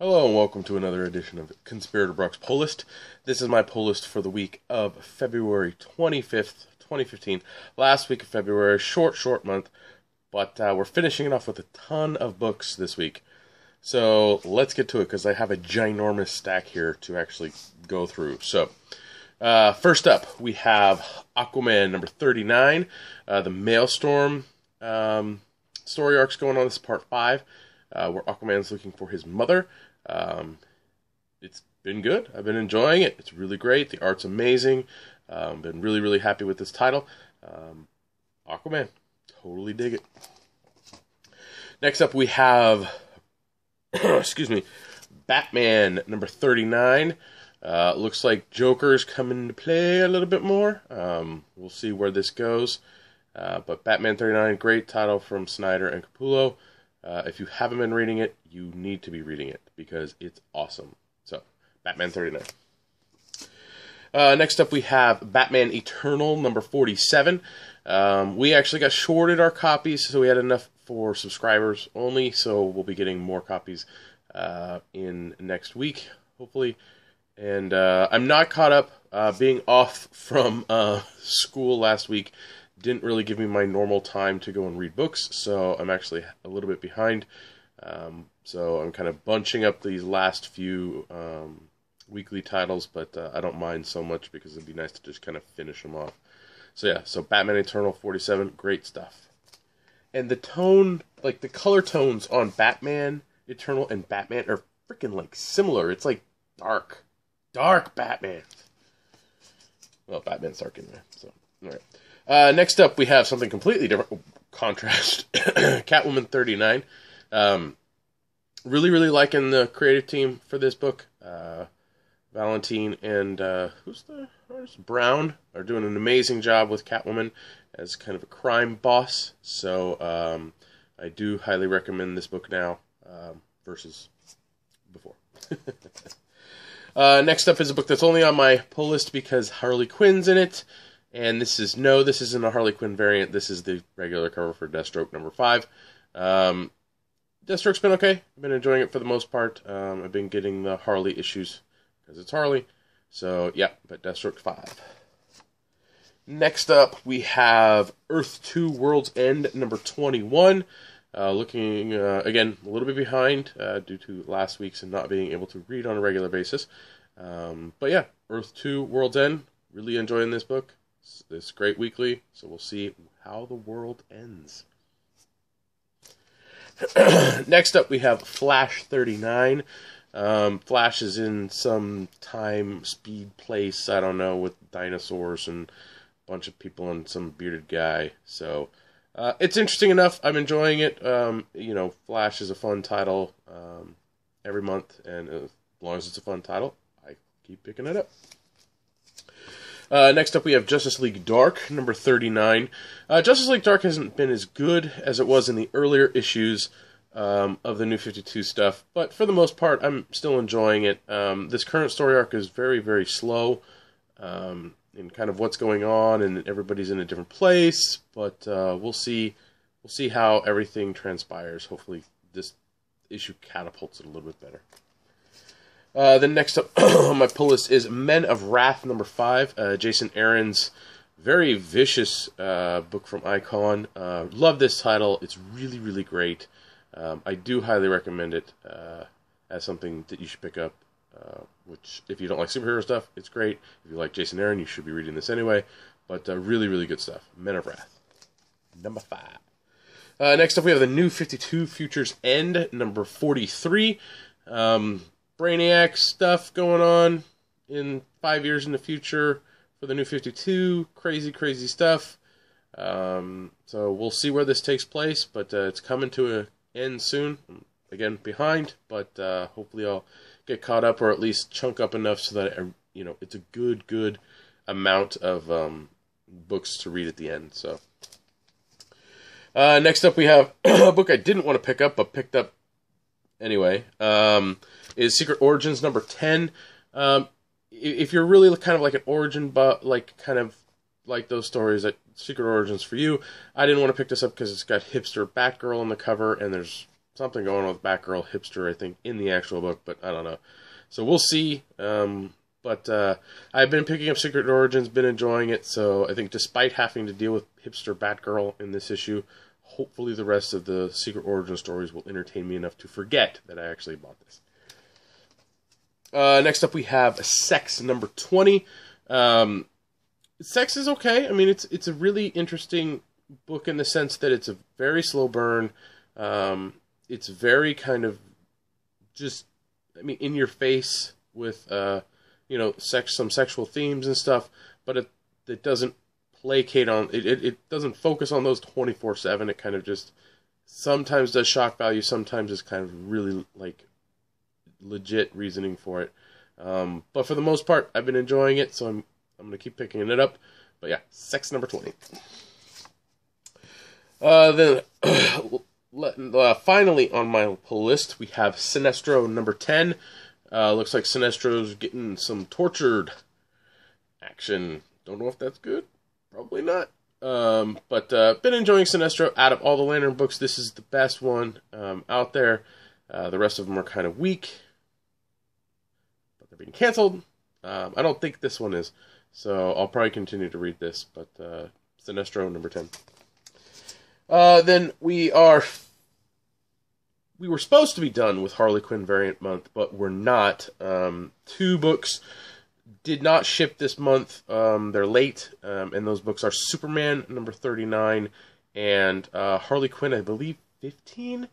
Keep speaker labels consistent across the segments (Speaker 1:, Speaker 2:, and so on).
Speaker 1: Hello and welcome to another edition of Conspirator Brock's Pull List. This is my pull list for the week of February 25th, 2015. Last week of February, short month, but we're finishing it off with a ton of books this week. So let's get to it because I have a ginormous stack here to actually go through. So first up, we have Aquaman number 39, the Maelstrom story arc's going on. This is part 5, where Aquaman's looking for his mother. It's been good. I've been enjoying it. It's really great. The art's amazing. Been really happy with this title. Aquaman. Totally dig it. Next up we have excuse me, Batman number 39. Looks like Joker's coming into play a little bit more. We'll see where this goes. But Batman 39, great title from Snyder and Capullo. If you haven't been reading it, you need to be reading it because it's awesome. So, Batman 39. Next up, we have Batman Eternal, number 47. We actually got shorted our copies, so we had enough for subscribers only. So, we'll be getting more copies in next week, hopefully. And I'm not caught up. Being off from school last week didn't really give me my normal time to go and read books, so I'm actually a little bit behind. So I'm kind of bunching up these last few weekly titles, but I don't mind so much because it'd be nice to just kind of finish them off. So yeah, so Batman Eternal 47, great stuff. And the tone, like the color tones on Batman Eternal and Batman are freaking like similar. It's like dark Batman. Well, Batman's dark in there, so alright. Next up, we have something completely different. Contrast. Catwoman 39. Really liking the creative team for this book. Valentine and, who's the artist? Brown are doing an amazing job with Catwoman as kind of a crime boss. So, I do highly recommend this book now, versus before. Next up is a book that's only on my pull list because Harley Quinn's in it. And this isn't a Harley Quinn variant. This is the regular cover for Deathstroke number 5. Deathstroke's been okay. I've been enjoying it for the most part. I've been getting the Harley issues because it's Harley. So, yeah, but Deathstroke 5. Next up, we have Earth 2 World's End number 21. Looking, again, a little bit behind due to last week's and not being able to read on a regular basis. But yeah, Earth 2 World's End. Really enjoying this book. It's great weekly, so we'll see how the world ends. Next up, we have Flash 39. Flash is in some time, speed place, I don't know, with dinosaurs and a bunch of people and some bearded guy. So, it's interesting enough. I'm enjoying it. Flash is a fun title every month, and as long as it's a fun title, I keep picking it up. Next up, we have Justice League Dark, number 39. Justice League Dark hasn't been as good as it was in the earlier issues of the New 52 stuff, but for the most part, I'm still enjoying it. This current story arc is very slow in kind of what's going on, and everybody's in a different place, but we'll see how everything transpires. Hopefully, this issue catapults it a little bit better. Then next up on my pull list is Men of Wrath number 5. Jason Aaron's very vicious book from Icon. Love this title. It's really great. I do highly recommend it as something that you should pick up. Which, if you don't like superhero stuff, it's great. If you like Jason Aaron, you should be reading this anyway. But really good stuff. Men of Wrath number 5. Next up, we have the New 52 Futures End number 43. Brainiac stuff going on in 5 years in the future for the New 52. Crazy stuff. So we'll see where this takes place, but it's coming to an end soon. Again, behind, but hopefully I'll get caught up or at least chunk up enough so that it's a good amount of books to read at the end. So next up we have a book I didn't want to pick up but picked up anyway. Is Secret Origins number 10. If you're really kind of like an origin, but kind of like those stories, that Secret Origins for you. I didn't want to pick this up because it's got hipster Batgirl on the cover, and there's something going on with Batgirl hipster, I think, in the actual book, but I don't know. So we'll see. But I've been picking up Secret Origins, been enjoying it, so I think despite having to deal with hipster Batgirl in this issue, hopefully the rest of the Secret Origin stories will entertain me enough to forget that I actually bought this. Next up we have Sex number 20. Sex is okay. I mean, it's a really interesting book in the sense that it's a very slow burn. It's very kind of just, I mean, in your face with, some sexual themes and stuff, but it doesn't placate on, it doesn't focus on those 24/7. It kind of just sometimes does shock value, sometimes is kind of really, like, legit reasoning for it. But for the most part, I've been enjoying it, so I'm going to keep picking it up. But yeah, Sex number 20. Then, finally on my pull list, we have Sinestro number 10. Looks like Sinestro's getting some tortured action. Don't know if that's good. Probably not. But been enjoying Sinestro. Out of all the Lantern books, this is the best one out there. The rest of them are kind of weak, but they're being canceled. I don't think this one is, so I'll probably continue to read this. But Sinestro number 10. Then we were supposed to be done with Harley Quinn Variant Month, but we're not. 2 books did not ship this month. They're late, and those books are Superman number 39 and Harley Quinn, I believe, 15.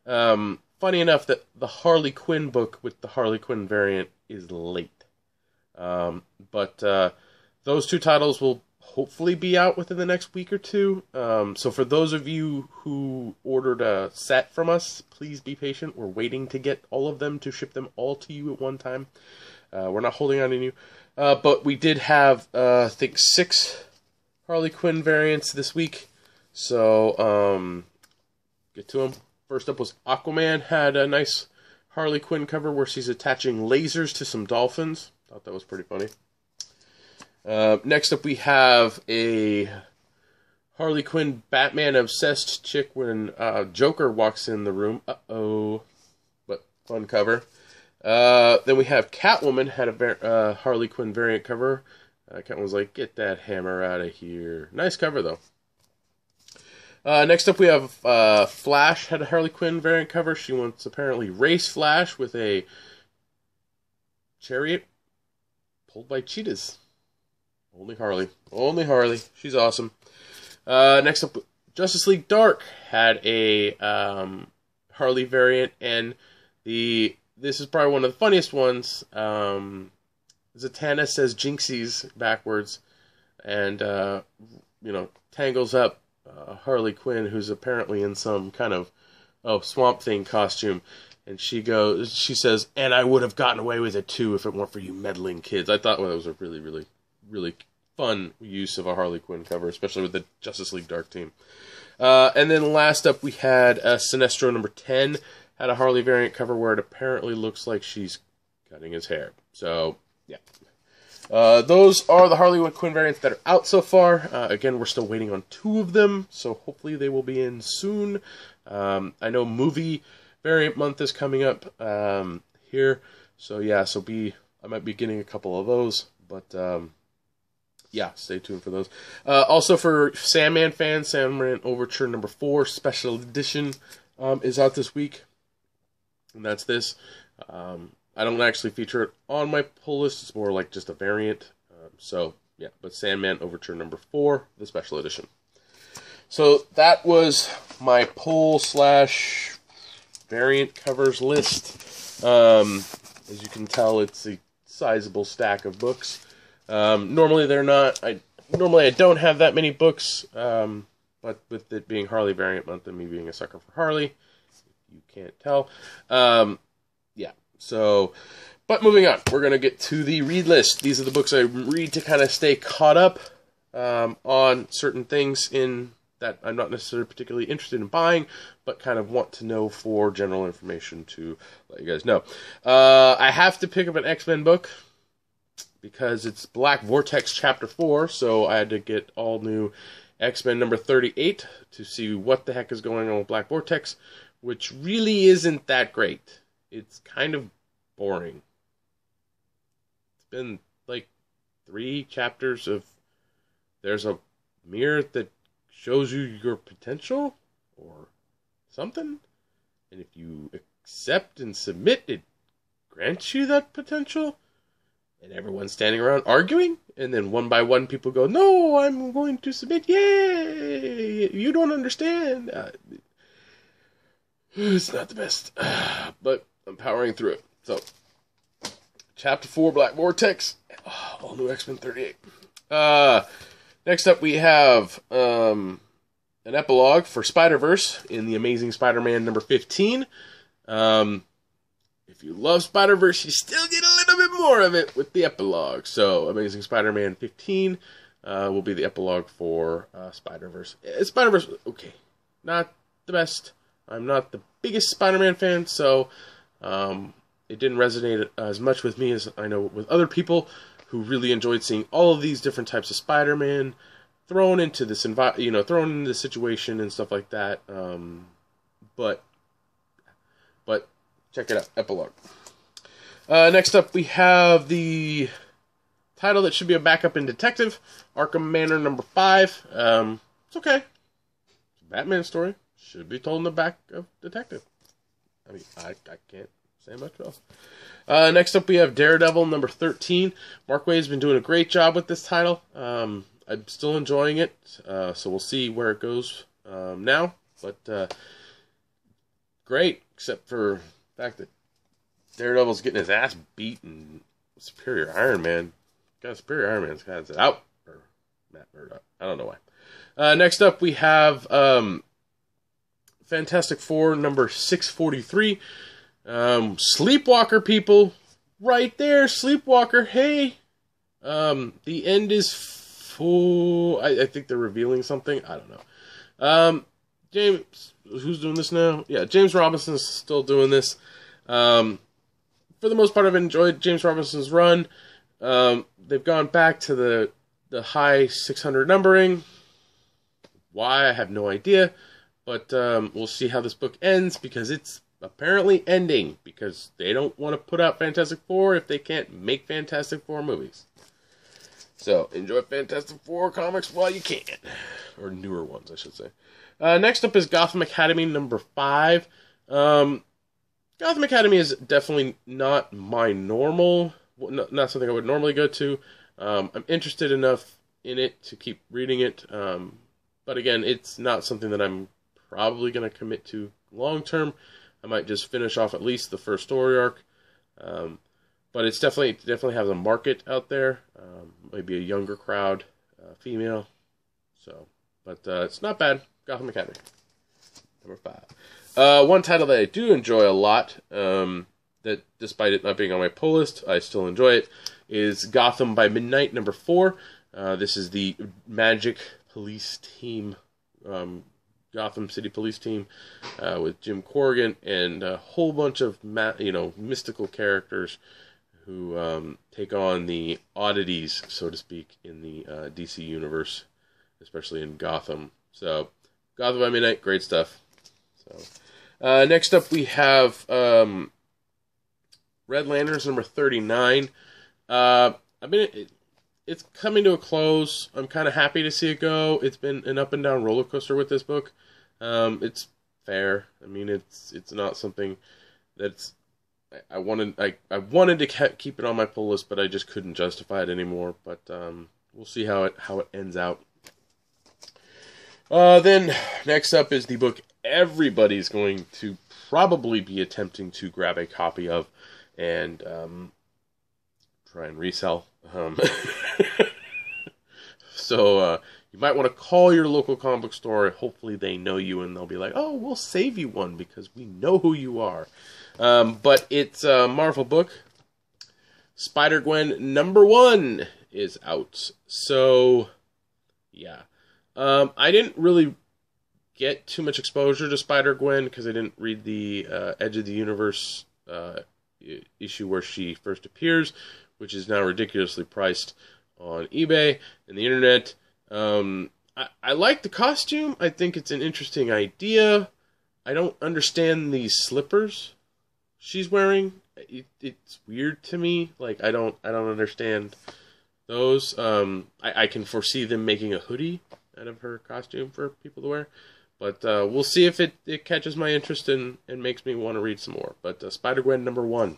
Speaker 1: Funny enough that the Harley Quinn book with the Harley Quinn variant is late. But those 2 titles will hopefully be out within the next week or 2. So for those of you who ordered a set from us, please be patient. We're waiting to get all of them to ship them all to you at one time. We're not holding on to you. But we did have, I think, 6 Harley Quinn variants this week. So, get to them. First up was Aquaman. Had a nice Harley Quinn cover where she's attaching lasers to some dolphins. Thought that was pretty funny. Next up we have a Harley Quinn Batman-obsessed chick when Joker walks in the room. Uh-oh. But fun cover. Then we have Catwoman had a Harley Quinn variant cover. Catwoman was like, get that hammer out of here. Nice cover, though. Next up we have Flash had a Harley Quinn variant cover. She wants apparently race Flash with a chariot pulled by cheetahs. Only Harley. Only Harley. She's awesome. Next up, Justice League Dark had a Harley variant, and this is probably one of the funniest ones. Zatanna says Jinxies backwards, and tangles up Harley Quinn, who's apparently in some kind of Swamp Thing costume. And she says, and I would have gotten away with it too if it weren't for you meddling kids. I thought that was a really, really, really fun use of a Harley Quinn cover, especially with the Justice League Dark team. And then last up we had Sinestro number 10. Had a Harley variant cover where it apparently looks like she's cutting his hair. So, yeah. Those are the Harley Quinn variants that are out so far. Again, we're still waiting on 2 of them, so hopefully they will be in soon. I know movie variant month is coming up here, so yeah, I might be getting a couple of those, but yeah, stay tuned for those. Also for Sandman fans, Sandman Overture number 4 special edition is out this week, and that's this. I don't actually feature it on my pull list, it's more like just a variant, so yeah, but Sandman Overture number 4, the special edition. So that was my pull / variant covers list. As you can tell, it's a sizable stack of books. Normally they're not. Normally I don't have that many books, but with it being Harley variant month and me being a sucker for Harley, you can't tell. Yeah. So, but moving on, we're gonna get to the read list. These are the books I read to kind of stay caught up on certain things in that I'm not necessarily particularly interested in buying, but kind of want to know for general information to let you guys know. I have to pick up an X-Men book because it's Black Vortex Chapter 4, so I had to get all new X-Men number 38 to see what the heck is going on with Black Vortex. which really isn't that great. It's kind of boring. It's been like 3 chapters of there's a mirror that shows you your potential or something, and if you accept and submit, it grants you that potential, and everyone's standing around arguing, and then one by one people go, no, I'm going to submit, yay, you don't understand. It's not the best, but I'm powering through it. So, Chapter 4, Black Vortex, all new X-Men 38. Next up we have an epilogue for Spider-Verse in the Amazing Spider-Man number 15. If you love Spider-Verse, you still get a little bit more of it with the epilogue. So, Amazing Spider-Man 15 will be the epilogue for Spider-Verse. Spider-Verse, okay, not the best. I'm not the biggest Spider-Man fan, so it didn't resonate as much with me as I know with other people who really enjoyed seeing all of these different types of Spider-Man thrown into this thrown into the situation and stuff like that. But check it out, epilogue. Next up, we have the title that should be a backup in Detective, Arkham Manor number 5. It's okay. It's a Batman story. Should be told in the back of Detective. I mean, I can't say much else. Next up, we have Daredevil number 13. Mark Waid's been doing a great job with this title. I'm still enjoying it, so we'll see where it goes now. But great, except for the fact that Daredevil's getting his ass beat in Superior Iron Man. God, Superior Iron Man's got it out. Or Matt Murdock. I don't know why. Next up, we have Fantastic Four number 643. Sleepwalker, people. Right there, Sleepwalker. Hey. The end is full. I think they're revealing something. I don't know. James, who's doing this now? Yeah, James Robinson's still doing this. For the most part, I've enjoyed James Robinson's run. They've gone back to the high 600 numbering. Why, I have no idea. But we'll see how this book ends, because it's apparently ending, because they don't want to put out Fantastic Four if they can't make Fantastic Four movies. So, enjoy Fantastic Four comics while you can. Or newer ones, I should say. Next up is Gotham Academy number 5. Gotham Academy is definitely not my normal, not something I would normally go to. I'm interested enough in it to keep reading it. But again, it's not something that I'm probably going to commit to long term. I might just finish off at least the first story arc. But it's definitely has a market out there. Maybe a younger crowd, female. So, but it's not bad. Gotham Academy, number 5. One title that I do enjoy a lot, that despite it not being on my pull list, I still enjoy it, is Gotham by Midnight, number 4. This is the Magic Police Team, Gotham City Police Team, with Jim Corrigan and a whole bunch of mystical characters who take on the oddities, so to speak, in the DC universe, especially in Gotham. So, Gotham by Midnight, great stuff. So, next up we have Red Lanterns number 39. It's coming to a close. I'm kind of happy to see it go. It's been an up and down roller coaster with this book. It's fair. I mean, it's not something that's I wanted to keep it on my pull list, but I just couldn't justify it anymore. But we'll see how it ends out. Then next up is the book everybody's going to probably be attempting to grab a copy of and try and resell. So you might want to call your local comic book store. Hopefully they know you and they'll be like, oh, we'll save you one because we know who you are. But it's a Marvel book. Spider-Gwen number 1 is out. So, yeah. I didn't really get too much exposure to Spider-Gwen because I didn't read the Edge of the Universe issue where she first appears, which is now ridiculously priced on eBay and the internet. I like the costume. I think it's an interesting idea. I don't understand these slippers she's wearing. It's weird to me. Like I don't understand those. I can foresee them making a hoodie out of her costume for people to wear. But we'll see if it catches my interest and makes me want to read some more. But Spider-Gwen #1.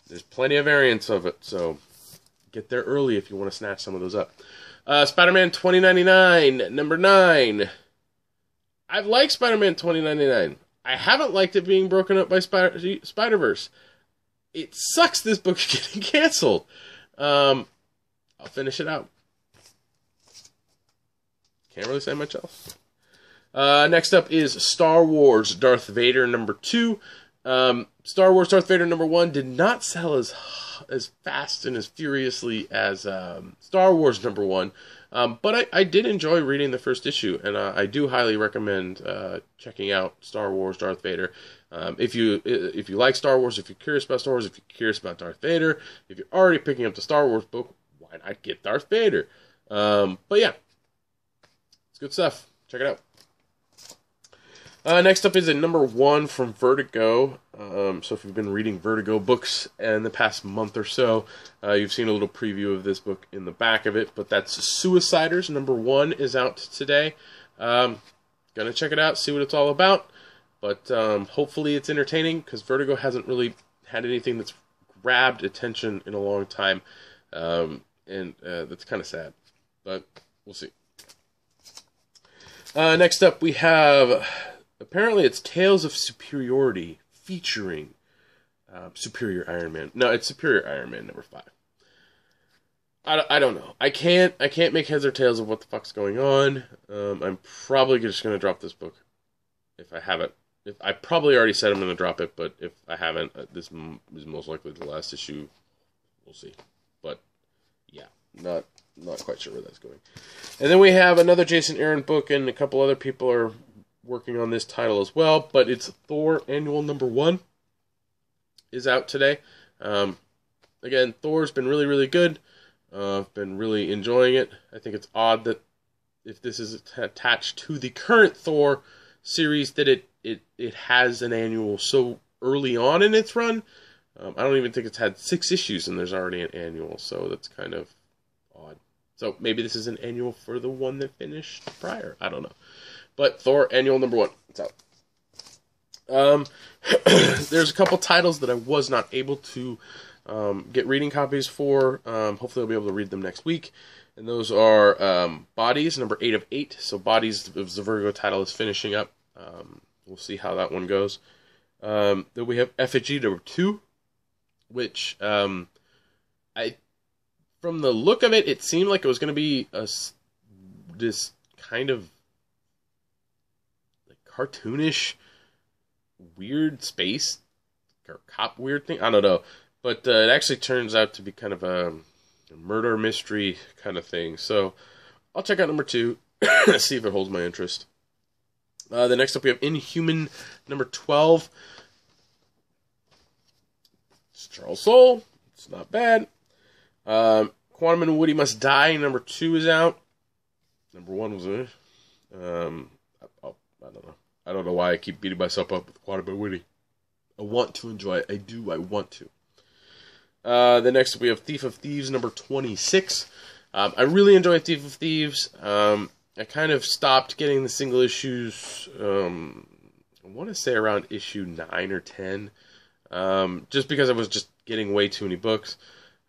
Speaker 1: There's plenty of variants of it, so get there early if you want to snatch some of those up. Spider-Man 2099, #9. I've liked Spider-Man 2099. I haven't liked it being broken up by Spider-Verse. It sucks this book is getting canceled. I'll finish it out. Can't really say much else. Next up is Star Wars Darth Vader #2. Star Wars Darth Vader #1 did not sell as fast and as furiously as Star Wars #1, but I did enjoy reading the first issue, and I do highly recommend checking out Star Wars Darth Vader. If you like Star Wars, if you're curious about Star Wars, if you're curious about Darth Vader, if you're already picking up the Star Wars book, why not get Darth Vader? But yeah, it's good stuff. Check it out. Next up is a #1 from Vertigo. So if you've been reading Vertigo books in the past month or so, you've seen a little preview of this book in the back of it. But that's Suiciders. #1 is out today. Gonna check it out, see what it's all about. But hopefully it's entertaining, because Vertigo hasn't really had anything that's grabbed attention in a long time. And that's kind of sad. But we'll see. Next up we have... Apparently it's Tales of Superiority, featuring Superior Iron Man. No, it's Superior Iron Man #5. I don't know. I can't make heads or tails of what the fuck's going on. I'm probably just going to drop this book if I haven't. I probably already said I'm going to drop it, but if I haven't, this is most likely the last issue. We'll see. But yeah, not quite sure where that's going. And then we have another Jason Aaron book, and a couple other people are working on this title as well, but it's Thor Annual #1 is out today. Again, Thor's been really, really good. I've been really enjoying it. I think it's odd that if this is attached to the current Thor series, that it has an annual so early on in its run. I don't even think it's had 6 issues and there's already an annual, so that's kind of odd. So maybe this is an annual for the one that finished prior. I don't know. But Thor Annual #1, it's out. There's a couple titles that I was not able to get reading copies for. Hopefully I'll be able to read them next week. And those are Bodies, #8 of 8. So Bodies, the Vertigo title, is finishing up. We'll see how that one goes. Then we have Effigy #2, which from the look of it, it seemed like it was going to be this kind of cartoonish, weird space or cop weird thing. I don't know, but it actually turns out to be kind of a murder mystery kind of thing. So I'll check out #2, see if it holds my interest. The next up we have Inhuman #12. It's Charles Soule. It's not bad. Quantum and Woody Must Die #2 is out. #1 was I don't know. I don't know why I keep beating myself up with Quantum and Woody. I want to enjoy it. I do. I want to. The next we have Thief of Thieves #26. I really enjoy Thief of Thieves. I kind of stopped getting the single issues, I want to say around issue 9 or 10, just because I was just getting way too many books.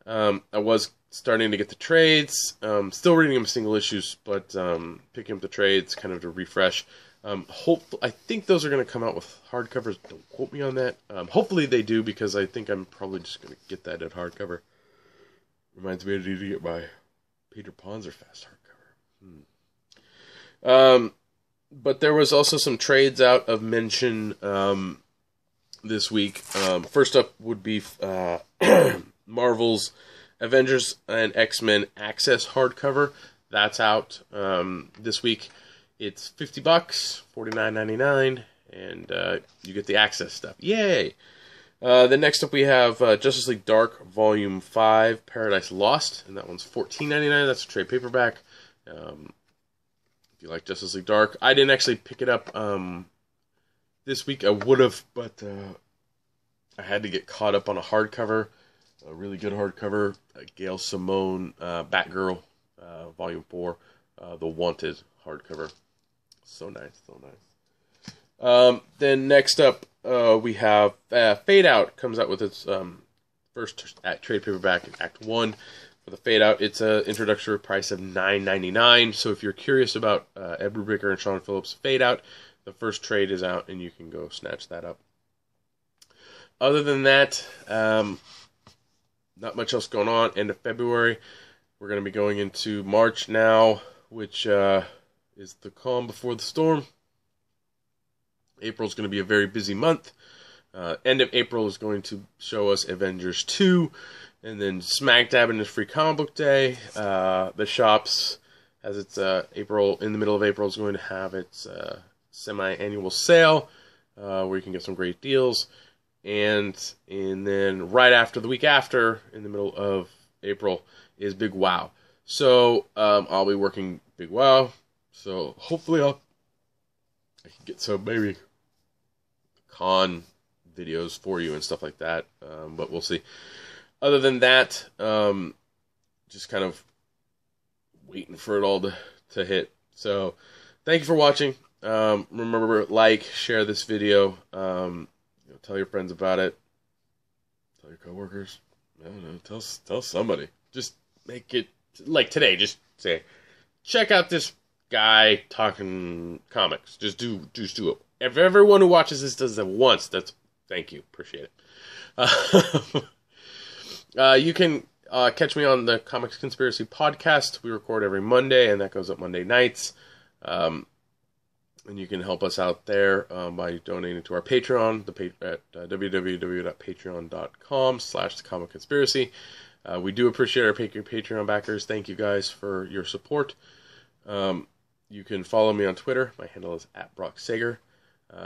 Speaker 1: I was starting to get the trades, still reading them single issues, but picking up the trades kind of to refresh. I think those are going to come out with hardcovers. Don't quote me on that. Hopefully they do, because I think I'm probably just going to get that at hardcover. Reminds me I need to get my Peter Ponzerfast hardcover. But there was also some trades out of mention this week. First up would be Marvel's Avengers and X-Men Access hardcover. That's out this week. It's $50, $49.99, and you get the Access stuff. Yay! Then next up we have Justice League Dark Volume 5, Paradise Lost, and that one's $14.99. That's a trade paperback. If you like Justice League Dark, I didn't actually pick it up this week. I would have, but I had to get caught up on a hardcover, a really good hardcover, Gail Simone, Batgirl, Volume 4, The Wanted hardcover. So nice, so nice. Then next up, we have Fade Out comes out with its first trade paperback in Act 1 for the Fade Out. It's an introductory price of $9.99. So if you're curious about Ed Brubaker and Sean Phillips' Fade Out, the first trade is out and you can go snatch that up. Other than that, not much else going on. End of February, we're going to be going into March now, which is the calm before the storm. April's going to be a very busy month. End of April is going to show us Avengers 2, and then smack dab into Free Comic Book Day. The shops, as it's April, in the middle of April, is going to have its semi-annual sale, where you can get some great deals. And then right after, the week after, in the middle of April, is Big Wow. So I'll be working Big Wow. So hopefully I can get some maybe con videos for you and stuff like that. But we'll see. Other than that, just kind of waiting for it all to hit. So thank you for watching. Remember, like, share this video. Tell your friends about it. Tell your coworkers. I don't know. Tell somebody. Just make it like today. Just say, check out this guy talking comics. Just do it. If everyone who watches this does it once, thank you. Appreciate it. You can catch me on the Comics Conspiracy podcast. We record every Monday, and that goes up Monday nights. And you can help us out there by donating to our Patreon at www.patreon.com/thecomicconspiracy. We do appreciate our Patreon backers. Thank you guys for your support. You can follow me on Twitter. My handle is @BrockSager.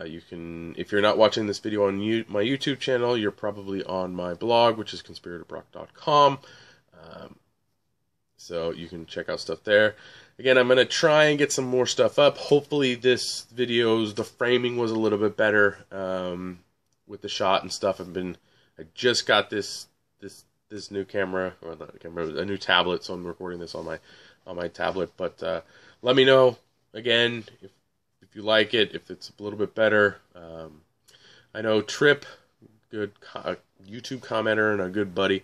Speaker 1: You can, if you're not watching this video on my YouTube channel, you're probably on my blog, which is conspiratorbrock.com. So you can check out stuff there. Again, I'm going to try and get some more stuff up. Hopefully the framing was a little bit better with the shot and stuff. I just got this new camera, or not a camera, a new tablet, so I'm recording this on my tablet. But let me know, again, if you like it, if it's a little bit better. I know Trip, good YouTube commenter and a good buddy,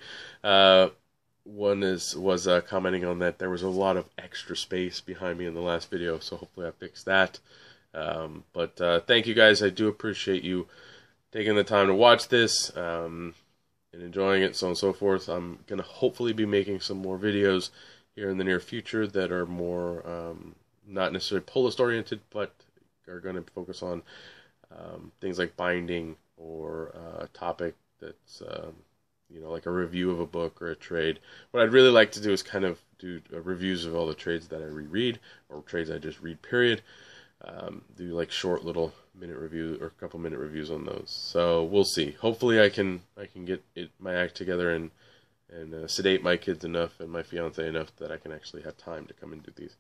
Speaker 1: was commenting on that there was a lot of extra space behind me in the last video, so hopefully I fixed that. But thank you guys. I do appreciate you taking the time to watch this and enjoying it, so on and so forth. I'm going to hopefully be making some more videos here in the near future that are more not necessarily pull-list oriented, but are going to focus on things like binding or a topic that's like a review of a book or a trade. What I'd really like to do is kind of do reviews of all the trades that I reread, or trades I just read, period. Do like short little minute review or a couple minute reviews on those. So we'll see. Hopefully I can get my act together and sedate my kids enough and my fiance enough that I can actually have time to come and do these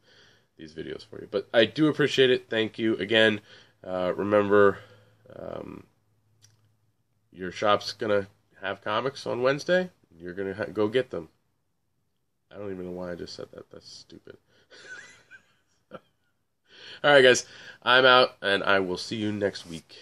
Speaker 1: videos for you. But I do appreciate it. Thank you again. Remember, your shop's gonna have comics on Wednesday. You're gonna go get them. I don't even know why I just said that. That's stupid. All right, guys, I'm out, and I will see you next week.